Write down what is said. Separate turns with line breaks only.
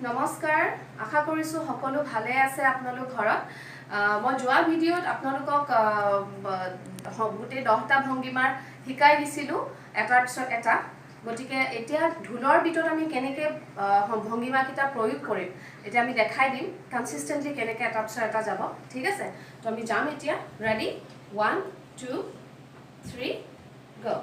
নমস্কাৰ আশা কৰিছো সকলো ভালে আছে আপোনালোক ঘৰত মই যোৱা ভিডিঅ'ত আপোনালোকক গুটেই 10টা ভংগিমাৰ শিকাই দিছিলো এটাৰ পিছত এটা গতিকে এতিয়া ঢোলৰ বিটত আমি কেনেকৈ ভংগিমা কিটা প্ৰয়োগ কৰিম এতিয়া আমি দেখাই দিম কনসিস্টেন্টলি কেনেকৈ এটাৰ পিছত এটা যাব ঠিক আছে তো আমি যাম এতিয়া ৰেডি 1 2 3 গো